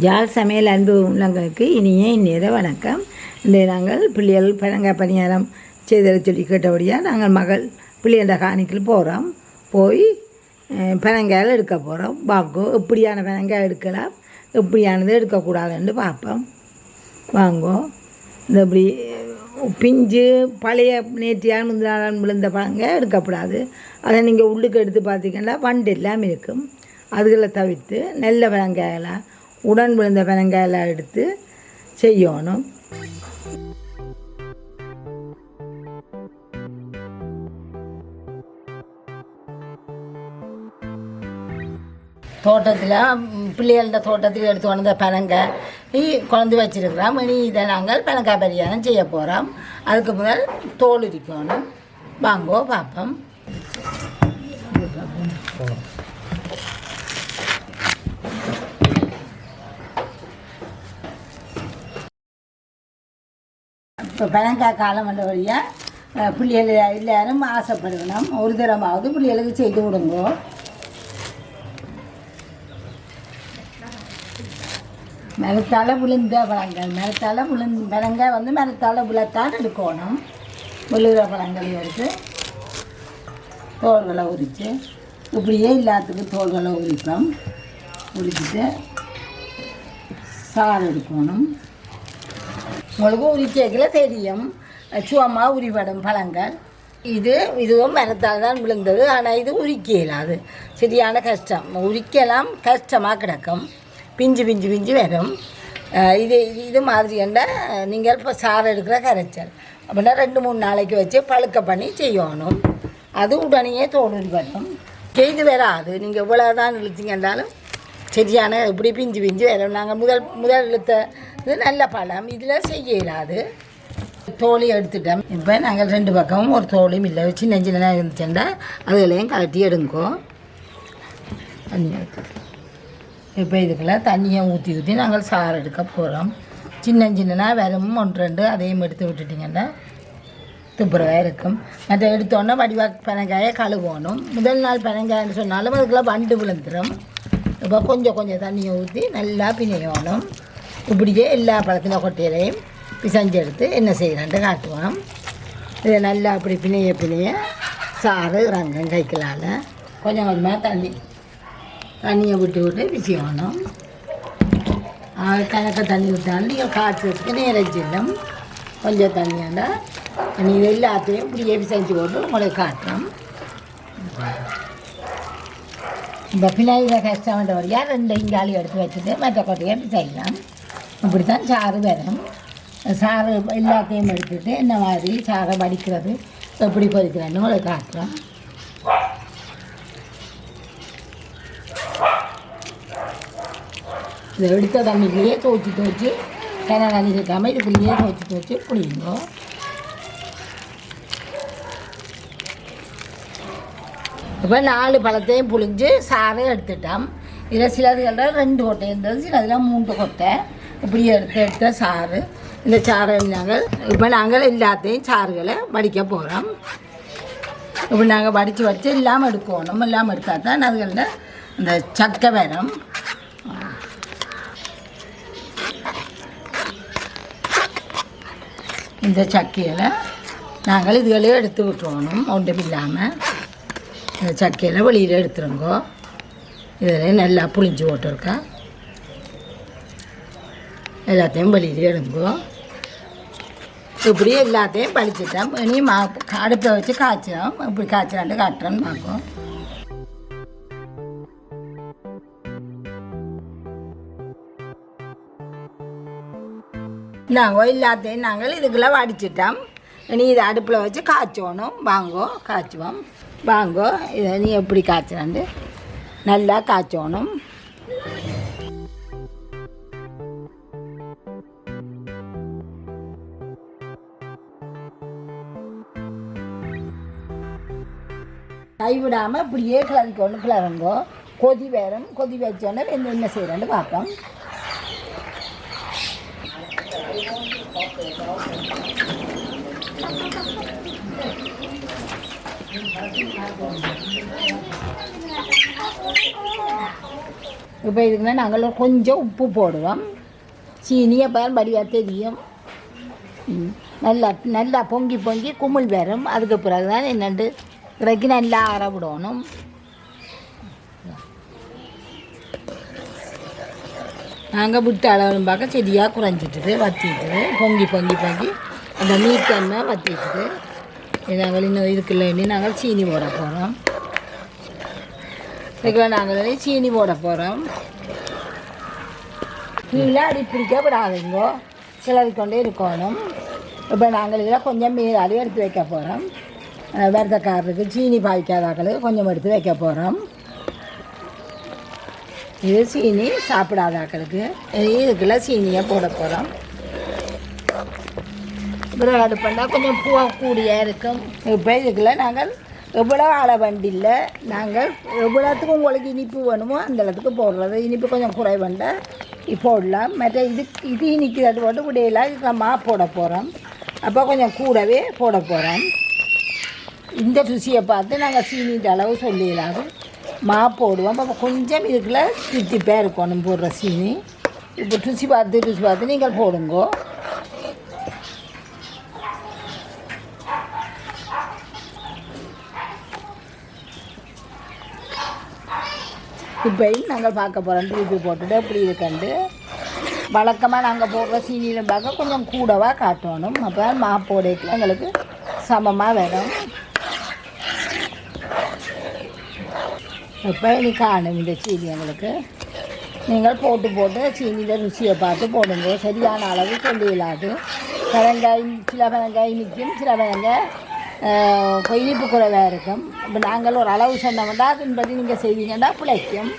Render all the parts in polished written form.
யாழ் சமையல் அன்பு உள்ளங்களுக்கு இனிய வணக்கம். இன்றைய நாங்கள் பிள்ளைகள் பனங்காய் பனியாரம் செய்ததை சொல்லி கேட்டபடியாக நாங்கள் மகள் பிள்ளைகள காணிக்கில் போகிறோம். போய் பனங்காயில் எடுக்க போகிறோம். வாங்கோ எப்படியான பனங்காய் எடுக்கலாம், எப்படியானது எடுக்கக்கூடாதுன்னு பார்ப்போம். வாங்கோ இந்த இப்படி பிஞ்சு பழைய நேற்றியால் முந்தினாலும் விழுந்த பனங்காய் எடுக்கக்கூடாது. அதை நீங்கள் உள்ளுக்கு எடுத்து பார்த்தீங்கன்னா வண்டு எல்லாம் இருக்கும். அதுகளை தவிர்த்து நல்ல பனங்காயெல்லாம் உடன் விழுந்த பனங்காயெல்லாம் எடுத்து செய்யணும். தோட்டத்தில் பிள்ளைகள தோட்டத்தில் எடுத்து வந்த பனங்காய் குழந்தை வச்சுருக்கிறோம். இனி இதை நாங்கள் பனங்காய் பரியாரம் செய்ய போகிறோம். அதுக்கு முதல் தோல் இருக்கணும். வாங்கோ பார்ப்போம். இப்போ பனங்காய் காலம் வந்த வழியாக பிள்ளைகள் எல்லாரும் ஆசைப்படணும். ஒரு தரமாவது பிள்ளைகளுக்கு செய்து விடுங்க. மரத்தால் விழுந்த பழங்கள் பனங்காய் வந்து மரத்தால் விழத்தான் எடுக்கணும். விழுகிற பழங்களையும் எடுத்து தோள்களை உரித்து இப்படியே எல்லாத்துக்கும் தோள்களை உரிப்போம். உரிச்சிட்டு சாறு எடுக்கணும். உங்களுக்கு உரிக்கல தெரியும், சுவமாக உரிபடும் பழங்கள். இதுவும் மரத்தால் தான் விழுந்தது. ஆனால் இது உரிக்கலாது, சரியான கஷ்டம். உரிக்கலாம், கஷ்டமாக கிடக்கும், பிஞ்சு பிஞ்சு பிஞ்சு வரும். இது மாதிரி என்றால் நீங்கள் இப்போ சாறு எடுக்கிற கரைச்சல் அப்படின்னா 2-3 நாளைக்கு வச்சு பழுக்க பண்ணி செய்யணும். அது உடனே தோல் உரிபடும். செய்து வராது. நீங்கள் இவ்வளோ தான் இழுத்திங்கன்றாலும் சரியான இப்படி பிஞ்சு பிஞ்சு வரும். நாங்கள் முதல் இழுத்த இது நல்ல பழம், இதில் செய்ய இயலாது. தோழி எடுத்துட்டோம். இப்போ நாங்கள் 2 பக்கமும் ஒரு தோழியும் இல்லை, சின்ன சின்னதாக இருந்துச்சுன்னா அதுகளையும் கலட்டி எடுங்கோ. தண்ணி ஊற்றி இப்போ இதுக்குள்ள தண்ணியை ஊற்றி நாங்கள் சாறு எடுக்க போகிறோம். சின்னனா வெறும் 1-2 அதையும் எடுத்து விட்டுட்டிங்கன்னா துப்புரவாக இருக்கும். மற்ற எடுத்தோன்னே வடிவாக பனங்காயை கழுவணும். முதல் நாள் பனங்காய்ன்னு சொன்னாலும் அதுக்குள்ளே வண்டு விழுந்துடும். இப்போ கொஞ்சம் தண்ணியை ஊற்றி நல்லா பிணையணும். இப்படியே எல்லா பழத்தின கொட்டையிலையும் பிசைஞ்சு எடுத்து என்ன செய்யலான்ட்டு காட்டுவோம். இதை நல்லா அப்படி பிணைய சாறு இறங்கும் கைக்கலால். கொஞ்சம் கொஞ்சமாக தண்ணியை விட்டு பிசையணும். கணக்க தண்ணி விட்டாலும் நீங்கள் காய்ச்சதுக்கு நேரச்சில்லும். கொஞ்சம் தண்ணியாண்டா நீங்கள் எல்லாத்தையும் இப்படியே பிசைஞ்சு போட்டு உங்களுக்கு காட்டுறோம். இந்த பிள்ளைங்க கஷ்டப்பட்ட வழியாக 2 இங்காலி எடுத்து வச்சுட்டு மற்ற கொட்டையை பிசைக்கலாம். இப்படி தான் சாறு வரும். சாறு எல்லாத்தையும் எடுத்துகிட்டு என்ன மாதிரி சாறை வடிக்கிறது எப்படி பொறிக்கிறேன்னு உங்களுக்கு காட்டுறோம். இதை எடுத்த தண்ணிக்குள்ளேயே துவச்சி கிணறு தண்ணி இருக்காமல் இதுக்குள்ளேயே துவச்சி புளியுங்க. இப்போ 4 பழத்தையும் புளிஞ்சு சாறை எடுத்துட்டோம். இதில் சிலதுகளில் 2 கொட்டை இருந்தது, சிலதில் 3 கொட்டை. இப்படி எடுத்த சாறு. இந்த சாறை நாங்கள் எல்லாத்தையும் சாறுகளை வடிக்க போகிறோம். இப்படி நாங்கள் வடித்து எல்லாம் எடுக்கணும். எல்லாம் எடுத்தால் தான் அதுகளில் இந்த சக்கை வரும். இந்த சக்கையில் நாங்கள் இதுகளையும் எடுத்து விட்டுறணும். ஒன்றும் இல்லாமல் இந்த சக்கையில் வெளியில் எடுத்துருங்கோ. இதில் நல்லா புளிஞ்சு போட்டிருக்கா. எல்லாத்தையும் வெளியிலே எடுங்கோ. இப்படி எல்லாத்தையும் பழிச்சிட்டோம். இனி அடுப்பை வச்சு காய்ச்சோம். இப்படி காய்ச்சலாண்டு காட்டுறோன்னு பார்ப்போம். எல்லாத்தையும் நாங்கள் இதுக்குள்ளே வடிச்சிட்டோம். இனி இதை அடுப்பில் வச்சு காய்ச்சணும். காய்ச்சுவோம். இதை நீ எப்படி காய்ச்சலாண்டு நல்லா காய்ச்சணும். கைவிடாமல் இப்படியே கிளறுங்கோ. கொதி வச்சோன்னே என்ன செய்கிறேன்னு பார்ப்போம். இப்போ இதுக்குன்னா நாங்கள் கொஞ்சம் உப்பு போடுவோம். சீனியை பார் படியாக தெரியும். நல்லா நல்லா பொங்கி பொங்கி குமிழ் வரும். அதுக்கு பிறகு தான் என்னண்டு இறக்கி நல்லா ஆற விடணும். நாங்கள் விட்டு அளவுன்னு பார்க்க செடியாக குறைஞ்சிட்டுது, வற்றிட்டுது, பொங்கி பொங்கி பொங்கி அந்த நீட்டன்னா வற்றிட்டுது. நாங்கள் இன்னும் இதுக்குள்ள எண்ணி நாங்கள் சீனி போட போகிறோம். இதுக்குள்ள நாங்கள் சீனி போட போகிறோம். கீழே அடி பிடிக்க விடாதீங்கோ, கிளறி கொண்டே இருக்கணும். இப்போ நாங்கள் இதில் கொஞ்சம் மீதாலும் எடுத்து வைக்க போகிறோம். விரதக்காரருக்கு சீனி பாய்க்காதாக்களுக்கு கொஞ்சம் எடுத்து வைக்க போகிறோம். இது சீனி சாப்பிடாதாக்களுக்கு. இதுக்குள்ள சீனியை போட போகிறோம். அப்புறம் அடுப்பண்டா கொஞ்சம் பூவா கூடியாக இருக்கும். இப்போ இதுக்குள்ள நாங்கள் எவ்வளோ அளவண்டியில் நாங்கள் எவ்வளோத்துக்கு உங்களுக்கு இனிப்பு வேணுமோ அந்த இடத்துக்கு போடுறது. இனிப்பு கொஞ்சம் குறைவண்டா போடலாம். மற்ற இது இனிக்கிறது போட்டு விடையில இதுக்கு மா போட போகிறோம். அப்போ கொஞ்சம் கூடவே போட போகிறோம். இந்த ருசியை பார்த்து நாங்கள் சீனின்ற அளவு சொல்லிடலாம். மா போடுவோம். அப்போ கொஞ்சம் இதுக்குள்ள திட்டிப்பாக இருக்கணும் போடுற சீனி. இப்போ ருசி பார்த்து நீங்கள் போடுங்கோ. இப்போ நாங்கள் பார்க்க போகிறோம். திருப்பி போட்டுட்டு அப்படி இருக்கண்டு வழக்கமாக நாங்கள் போடுற சீனியில் பார்க்க கொஞ்சம் கூடவாக காட்டணும். அப்போ மாப்போடைக்கு எங்களுக்கு சமமாக வரும். இப்போ இனி காணும் இந்த சீனி எங்களுக்கு. நீங்கள் போட்டு சீனியில் ருசியை பார்த்து போடுங்க. சரியான அளவு சொல்லிடலாது. பனங்காய் சில பனங்காய் நிற்கும், சில பனங்காய் இனிப்பு குறைவாக இருக்கும். இப்போ நாங்கள் ஒரு அளவு சொன்னோம்னா அதன்படி நீங்கள் செய்வீங்கன்னா பிழைக்கும்.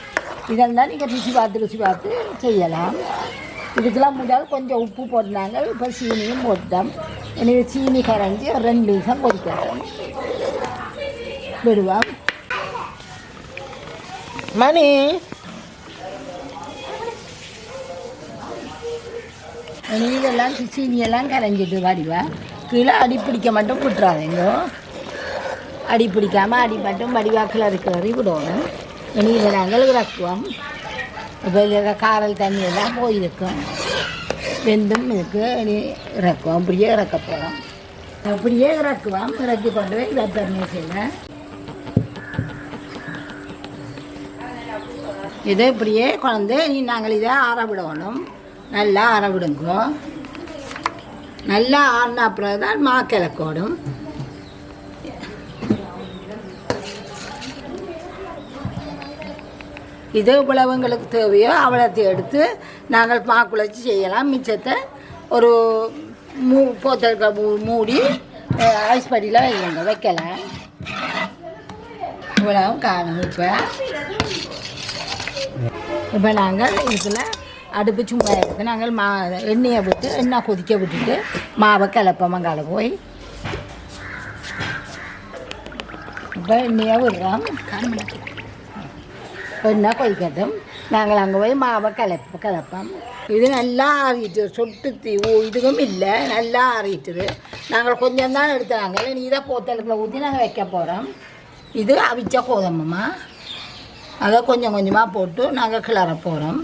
இதெல்லாம் நீங்கள் ருசி பார்த்து செய்யலாம். இதுக்கெல்லாம் முதல் கொஞ்சம் உப்பு போட்டுனாங்க. இப்போ சீனியும் போட்டோம். எனவே சீனி கரைஞ்சி ஒரு 2 நிமிஷம் கொதிக்கட்டும் விடுவோம். மணி இதெல்லாம் சீனியெல்லாம் கரைஞ்சிட்டு வடிவா கீழே அடி பிடிக்க மட்டும் விட்டுறாதீங்க. அடி பிடிக்காமல் அடி மட்டும் வடிவாக்கில் இருக்கிற விடணும். இதை நாங்கள் இறக்குவோம். இப்போ இதில் காரல் தண்ணியெல்லாம் போயிருக்கும். வெந்தும் இதுக்கு இறக்குவோம். அப்படியே இறக்க போகிறோம். அப்படியே இறக்குவோம். இறக்கி கொண்டு போய் வெப்பெண்ணெய் செய்வேன். இதை இப்படியே குழந்தை நாங்கள் இதை ஆற விடணும். நல்லா ஆற விடுங்க. நல்லா ஆறின அப்புறம் தான் மா கிளக்கோடும். இது இவ்வளவுங்களுக்கு தேவையோ அவ்வளோத்தை எடுத்து நாங்கள் மா குழச்சி செய்யலாம். மிச்சத்தை ஒரு போத்தலுக்கு மூடி ஐஸ் படியில் வைக்கலாம். இவ்வளவும் காணும். இப்போ நாங்கள் இதில் அடுப்பு சும்மா எடுத்து நாங்கள் எண்ணெயை விட்டு எண்ணெய் கொதிக்க விட்டுட்டு மாவை கிளப்போம். அங்கால போய் இப்போ எண்ணெயை விடுறோம். எண்ணெய் கொதிக்கட்டும். நாங்கள் அங்கே போய் மாவை கிளப்போம். இது நல்லா ஆறிட்டு சொட்டு இதுவும் இல்லை, நல்லா ஆறிட்டுது. நாங்கள் கொஞ்சம் தான் எடுத்தாங்க. இதை போத்தலுக்குள்ள ஊற்றி நாங்கள் வைக்க போகிறோம். இது அவிச்ச கோதம்பமா, அதை கொஞ்சம் கொஞ்சமாக போட்டு நாங்கள் கிளற போகிறோம்.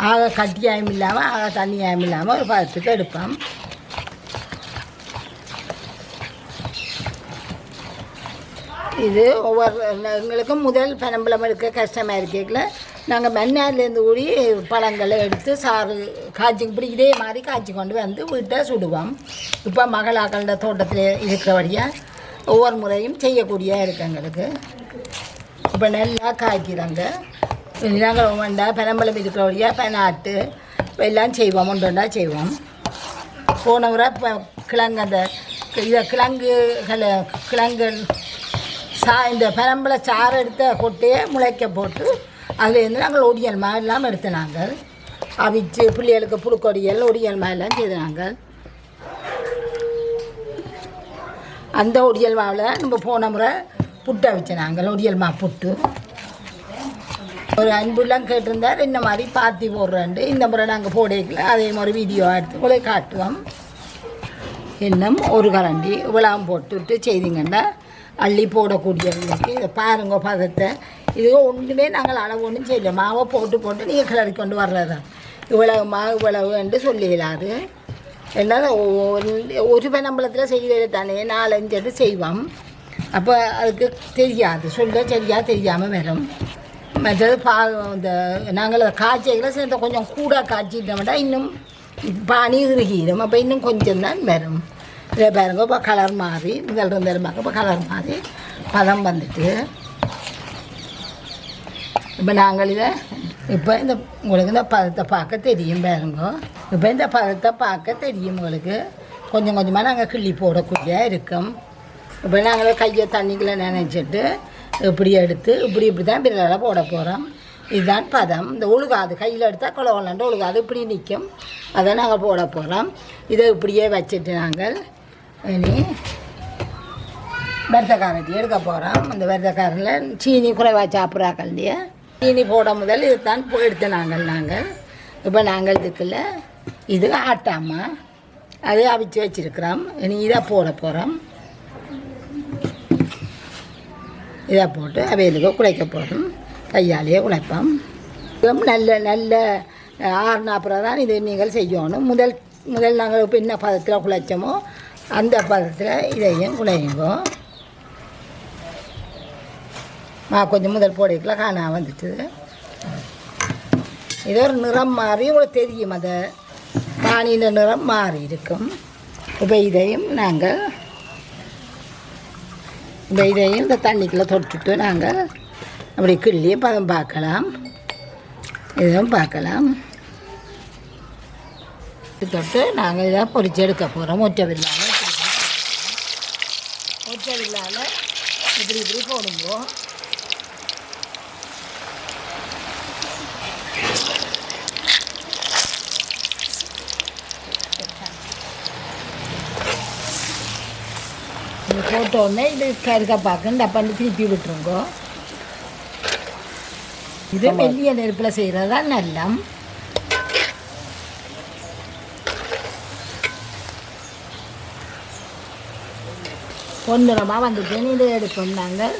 ஆக கட்டியாயம் இல்லாமல் ஆக தண்ணியாயம் இல்லாமல் ஒரு பதத்துக்கு எடுப்போம். இது ஒவ்வொரு எங்களுக்கும் முதல் பனம்பழம் எடுக்க கஷ்டமாக இருக்கல நாங்கள் மன்னார்லேருந்து கூடி பழங்களை எடுத்து சாறு காய்ச்சி இப்படி இதே மாதிரி காய்ச்சி கொண்டு வந்து வீட்டை சுடுவோம். இப்போ மகளாக்களோட தோட்டத்தில் இருக்கிறபடியாக ஒவ்வொரு முறையும் செய்யக்கூடியதாக இருக்குது எங்களுக்கு. இப்போ நல்லா காய்க்கிறாங்க. நாங்கள் வேண்டாம் பனம்பழம் இருக்கிறபடியாக பனாட்டு இப்போ எல்லாம் செய்வோம். ஒன்றா செய்வோம். போன முறை இப்போ கிழங்கு அந்த இதை கிழங்கு இந்த பனம்பழ சாறு எடுத்த கொட்டையை முளைக்க போட்டு அதுலேருந்து நாங்கள் ஒடியல் மாதிரிலாம் எடுத்து நாங்கள் அவிச்சு பிள்ளைகளுக்கு புழுக்கொடியல் ஒடியல் மாதிரிலாம் செய்து நாங்கள். அந்த ஒடியல் மாவில் நம்ம போன முறை புட்டு அவிச்ச நாங்கள் ஒடியல் மா புட்டு. ஒரு அன்புலாம் கேட்டிருந்தார் இந்த மாதிரி பாத்தி போடுறேன்ட்டு. இந்த முறை நாங்கள் போடல அதே மாதிரி வீடியோ எடுத்து உங்களை காட்டுவோம். இன்னும் ஒரு கரண்டி இவ்வளவு போட்டுவிட்டு செய்திங்கன்னா அள்ளி போடக்கூடிய இதை பாருங்க பதத்தை. இது ஒன்றுமே நாங்கள் அளவு ஒன்றும் செய்யல, மாவை போட்டு நீங்கள் கிளறி கொண்டு வர்றது தான். இவ்வளவு மாவு இவ்வளவு என்று சொல்லிடலாது. என்னால் ஒரு பெனம்பளத்தில் செய்கிறது தானே 4-5 செய்வோம். அப்போ அதுக்கு தெரியாது, சொல்ல சரியாக தெரியாமல் வரும். மற்றது இந்த நாங்கள் அதை காய்ச்சிகளை சேர்ந்த கொஞ்சம் கூட காய்ச்சிட்டோம்னா இன்னும் பானி இறுகிடும். அப்போ இன்னும் கொஞ்சம் தான் வரும். இதை பாருங்க இப்போ கலர் மாறி முதல் இருந்திருப்பாங்க, இப்போ கலர் மாறி பதம் வந்துட்டு இப்போ நாங்கள் இதை இப்போ இந்த உங்களுக்கு இந்த பதத்தை பார்க்க தெரியும் பாருங்க. இப்போ இந்த பதத்தை பார்க்க தெரியும் உங்களுக்கு. கொஞ்சம் கொஞ்சமாக நாங்கள் கிள்ளி போடக்கூடிய இருக்கும். இப்போ நாங்கள் கையை தண்ணிக்குள்ளே நினைச்சிட்டு இப்படி எடுத்து இப்படி தான் பிறகு போட போகிறோம். இதுதான் பதம். இந்த ஒழுகாது கையில் எடுத்தால் கொலவலாண்டு ஒழுகாது இப்படி நிற்கும். அதை நாங்கள் போட போகிறோம். இதை இப்படியே வச்சுட்டு நாங்கள் இனி வெறுத்தக்காரட்டி எடுக்க போகிறோம். அந்த வெறுத்தக்காரில் சீனி குறைவாக சாப்பிட்றாக்கள் இல்லையா, சீனி போட முதல் இதுதான் எடுத்து நாங்கள் இப்போ நாங்கள் இதுக்குள்ள இது ஆட்டாமா அது அவிச்சு வச்சுருக்கிறோம். இனி இதை போட போகிறோம். இதை போட்டு அவைகளுக்கு குழைக்க போகிறோம். கையாலேயே குழைப்போம். நல்ல நல்ல 6 அப்புறம் தான் இது நீங்கள் செய்யணும். முதல் நாங்கள் இப்போ என்ன பதத்தில் குழைச்சோமோ அந்த பதத்தில் இதையும் குழையுங்கோ. கொஞ்சம் முதல் போடைக்குள்ள காணா வந்துட்டு இது ஒரு நிறம் மாறி உங்களுக்கு தெரியும். அதை பானியின் நிறம் மாறி இருக்கும். இப்போ இதையும் நாங்கள் இந்த தண்ணிக்குள்ளே தொட்டுட்டு நாங்கள் அப்படி கிள்ளி பதம் பார்க்கலாம். இதுவும் பார்க்கலாம். தொட்டு நாங்கள் இதை பொரிச்சு எடுக்க போகிறோம். ஒற்றவில்லாமல் இப்படி போடுவோம். போட்டோடனே இது கருக்க பார்க்க டப்பாண்டு திருப்பி விட்டுருங்க. இது மெல்லிய நெருப்பில் செய்கிறது தான் நல்லம். பொன்னிறமாக வந்துட்டேன்னு இதை எடுப்போம். நாங்கள்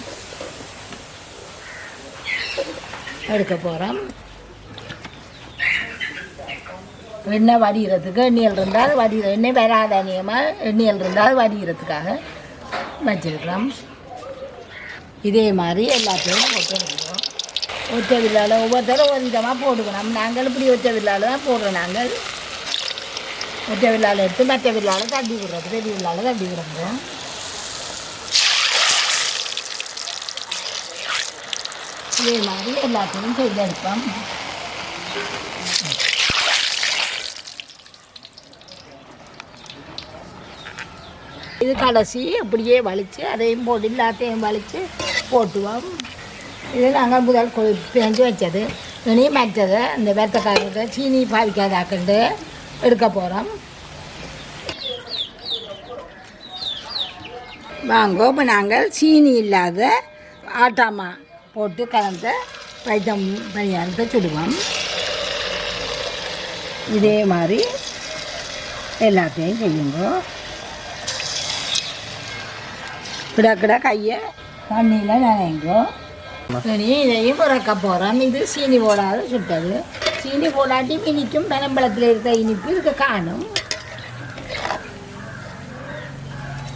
எடுக்க போகிறோம். எண்ணெய் வடிகிறதுக்கு எண்ணெயில் இருந்தால் எண்ணெய் வராத அநியமாக எண்ணெயில் இருந்தால் வடிகிறதுக்காக வச்சுருக்கிறோம். இதே மாதிரி எல்லாத்தையும் போட்டுருக்கோம். ஒற்ற வில்லாவில் ஒவ்வொருத்தரும் ஒரு விதமாக போட்டுக்கணும். நாங்கள் இப்படி ஒற்ற வில்லாவில் தான் போடுறோம். நாங்கள் ஒற்ற வில்லாவில் எடுத்து மற்ற வில்லாவில் தட்டி விடுறது, பெரிய வில்லாவில் தட்டி விடுறோம். இதே மாதிரி எல்லாத்தையும் செய்து எடுப்போம். இது கடைசி அப்படியே வலித்து அதையும் போட்டு எல்லாத்தையும் வலித்து போட்டுவோம். இது நாங்கள் முதல் பிணைஞ்சு வச்சது. இனி மற்றதை இந்த வெத்தக்காரத்தை சீனி பாவிக்காதாக்கண்டு எடுக்க போகிறோம். வாங்க இப்போ நாங்கள் சீனி இல்லாத ஆட்டாமா போட்டு கலந்த பணியாரத்தை சுடுவோம். இதே மாதிரி எல்லாத்தையும் செய்யுங்க. கிடக்கிட கையை தண்ணியில் நினைங்கோ. சரி, இதையும் பிறக்க போகிறோம். இது சீனி போடாத சுட்டது. சீனி போடாட்டி இனிக்கும். பனம்பழத்தில் இருக்க இனிப்பு இதுக்கு காணும்.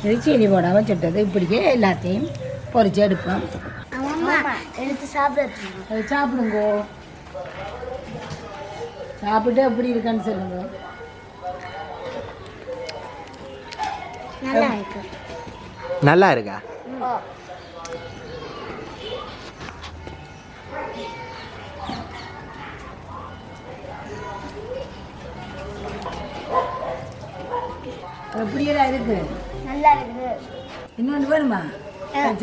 இது சீனி போடாமல் சுட்டது. இப்படியே எல்லாத்தையும் பொறிச்சு எடுப்போம். எடுத்து சாப்பிடுங்க. சாப்பிடுங்கோ. சாப்பிட்டு எப்படி இருக்கான்னு சொல்லுங்க. நல்லா இருக்கு. நல்லா இருக்கா? எப்படியெல்லாம் இருக்கு? நல்லா இருக்கு. இன்னொன்று வேணுமா?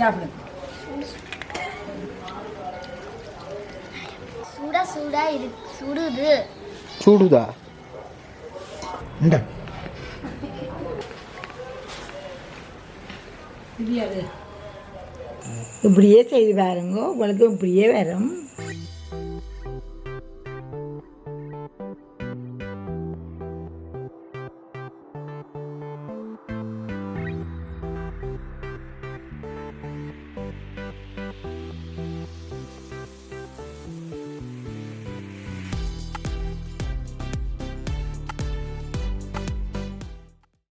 சாப்பிடுங்க. சூடா இருக்கு. சுடுது. சூடுதா? இந்த இப்படியே செய்து பாருங்க. உங்களுக்கு இப்படியே வரும்.